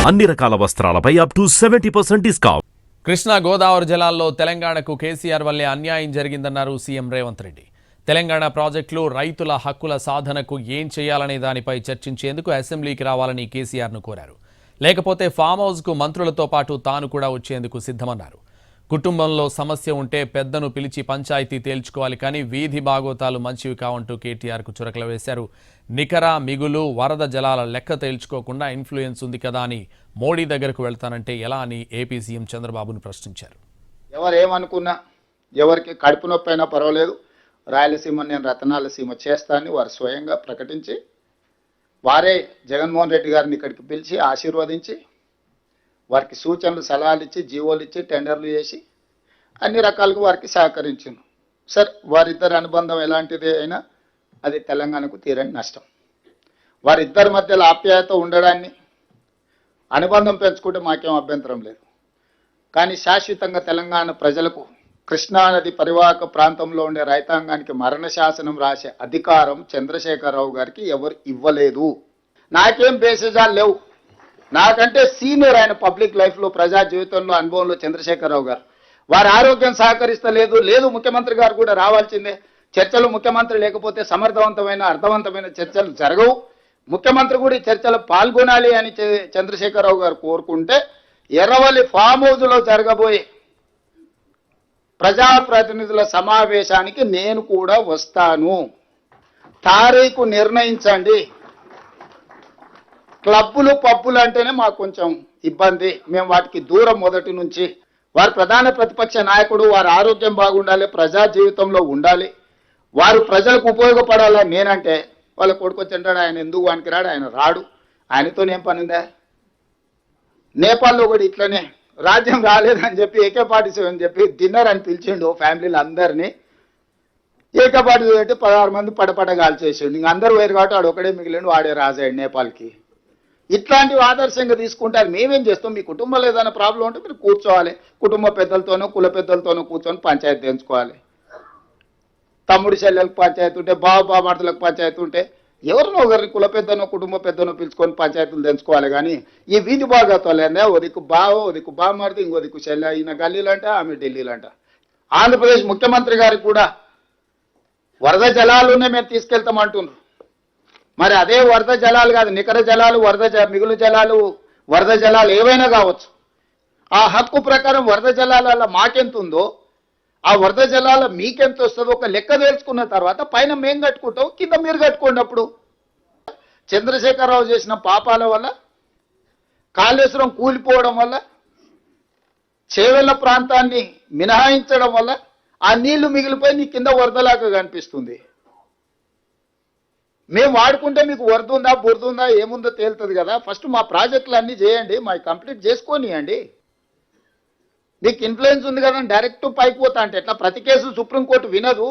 అన్ని రకాల వస్త్రాలపై up to 70% discount. Krishna Godavari జలాల్లో తెలంగాణకు కేసీఆర్ వల్లే అన్యాయం జరిగిందన్నారు సీఎం రేవంత్ రెడ్డి. తెలంగాణ ప్రాజెక్టులు రైతుల హక్కుల సాధనకు ఏం చేయాలనే దానిపై చర్చించేందుకు అసెంబ్లీకి రావాలని కేసీఆర్ను కోరారు. లేకపోతే ఫామ్ హౌస్కు మంత్రులతో పాటు తాను కూడా వచ్చేందుకు సిద్ధమన్నారు. కుటుంబంలో సమస్య ఉంటే పెద్దను పిలిచి పంచాయతీ తేల్చుకోవాలి, కానీ వీధి బాగోతాలు మంచివి కావంటూ కేటీఆర్కు చురకలు వేశారు. నికర మిగులు వరద జలాల లెక్క తేల్చుకోకుండా ఇన్ఫ్లుయెన్స్ ఉంది కదా అని మోడీ దగ్గరకు వెళ్తానంటే ఎలా అని ఏపీ సీఎం చంద్రబాబును ప్రశ్నించారు. ఎవరేమనుకున్నా, ఎవరికి కడుపు నొప్పి అయినా పర్వాలేదు, రాయలసీమ నేను రతనాల సీమ చేస్తానని వారు స్వయంగా ప్రకటించి వారే జగన్మోహన్ రెడ్డి గారిని ఇక్కడికి పిలిచి ఆశీర్వదించి వారికి సూచనలు సలహాలు ఇచ్చి జీవోలు ఇచ్చి టెండర్లు చేసి అన్ని రకాలుగా వారికి సహకరించింది. సార్, వారిద్దరి అనుబంధం ఎలాంటిది అయినా అది తెలంగాణకు తీరని నష్టం. వారిద్దరి మధ్యలో ఆప్యాయత ఉండడాన్ని, అనుబంధం పెంచుకుంటే మాకేం అభ్యంతరం లేదు. కానీ శాశ్వతంగా తెలంగాణ ప్రజలకు కృష్ణానది పరివాహక ప్రాంతంలో ఉండే రైతాంగానికి మరణ శాసనం రాసే అధికారం చంద్రశేఖరరావు గారికి ఎవరు ఇవ్వలేదు. నాకేం బేసిజాలు లేవు. నాకంటే సీనియర్ ఆయన పబ్లిక్ లైఫ్లో, ప్రజా జీవితంలో, అనుభవంలో చంద్రశేఖరరావు గారు. వారి ఆరోగ్యం సహకరిస్తలేదు. ముఖ్యమంత్రి గారు కూడా రావాల్సిందే. చర్చలు ముఖ్యమంత్రి లేకపోతే సమర్థవంతమైన అర్థవంతమైన చర్చలు జరగవు. ముఖ్యమంత్రి కూడా ఈ చర్చలు పాల్గొనాలి అని చంద్రశేఖరరావు గారు కోరుకుంటే ఎర్రవల్లి ఫామ్ హౌస్లో జరగబోయే ప్రజాప్రతినిధుల సమావేశానికి నేను కూడా వస్తాను. తారీఖు నిర్ణయించండి. క్లబ్బులు పబ్బులు అంటేనే మాకు కొంచెం ఇబ్బంది. మేము వాటికి దూరం మొదటి నుంచి. వారు ప్రధాన ప్రతిపక్ష నాయకుడు, వారి ఆరోగ్యం బాగుండాలి, ప్రజా జీవితంలో ఉండాలి, వారు ప్రజలకు ఉపయోగపడాలని నేనంటే వాళ్ళ కొడుకు వచ్చంటాడు, ఆయన ఎందుకు వానికి రాడు, ఆయన రాడు, ఆయనతో ఏం పని ఉందా? నేపాల్లో కూడా ఇట్లనే రాజ్యం రాలేదని చెప్పి AK-47 అని చెప్పి డిన్నర్ అని పిలిచిండు ఫ్యామిలీలు అందరినీ. AK-47 పెట్టి 16 మంది పడపడ కాల్చేసిండు. ఇంక అందరూ వేరు కాబట్టి వాడు ఒకడే మిగిలిండు, వాడే రాజాడు నేపాల్కి. ఇట్లాంటివి ఆదర్శంగా తీసుకుంటారు. మేమేం చేస్తాం? మీ కుటుంబంలో ఏదైనా ప్రాబ్లం ఉంటే మీరు కూర్చోవాలి, కుటుంబ పెద్దలతోనో కుల పెద్దలతోనో కూర్చొని పంచాయతీ తెంచుకోవాలి. తమ్ముడు చెల్లెలకు పంచాయతీ ఉంటే, బావబామర్దులకు పంచాయతీ ఉంటే ఎవరినో ఒకరిని కుల పెద్దనో కుటుంబ పెద్దనో పిలుచుకొని పంచాయతీలు తెంచుకోవాలి. కానీ ఈ వీధి బాగోతాలేనే ఓ దిక్కు బావ, ఓ దిక్కు బామర్ది, ఇంకో దిక్కు చెల్లె, ఈయన గల్లీలంట, ఆమె ఢిల్లీలంట. ఆంధ్రప్రదేశ్ ముఖ్యమంత్రి గారికి కూడా వరద జలాలునే మేము తీసుకెళ్తామంటున్నారు. మరి అదే వరద జలాలు కాదు, నికర జలాలు, మిగులు జలాలు, వరద జలాలు ఏవైనా కావచ్చు. ఆ హక్కు ప్రకారం వరద జలాల మాకెంత ఉందో, ఆ వరద జలాల మీకెంత వస్తుందో ఒక లెక్క తెలుసుకున్న తర్వాత పైన మేం కట్టుకుంటాం, కింద మీరు కట్టుకున్నప్పుడు. చంద్రశేఖరరావు చేసిన పాపాల వల్ల, కాళేశ్వరం కూలిపోవడం వల్ల, చేవెళ్ల ప్రాంతాన్ని మినహాయించడం వల్ల ఆ నీళ్లు మిగిలిపోయి నీ కింద వరదలాగా కనిపిస్తుంది. మేము వాడుకుంటే మీకు వరద ఉందా, బురద ఉందా, ఏముందో తేలుతుంది కదా. ఫస్ట్ మా ప్రాజెక్టులు అన్నీ చేయండి, మా కంప్లీట్ చేసుకోనియండి. మీకు ఇన్ఫ్లుయెన్స్ ఉంది కదా, డైరెక్ట్ పైకి పోతా అంటే ఎట్లా? ప్రతి కేసు సుప్రీంకోర్టు వినదు.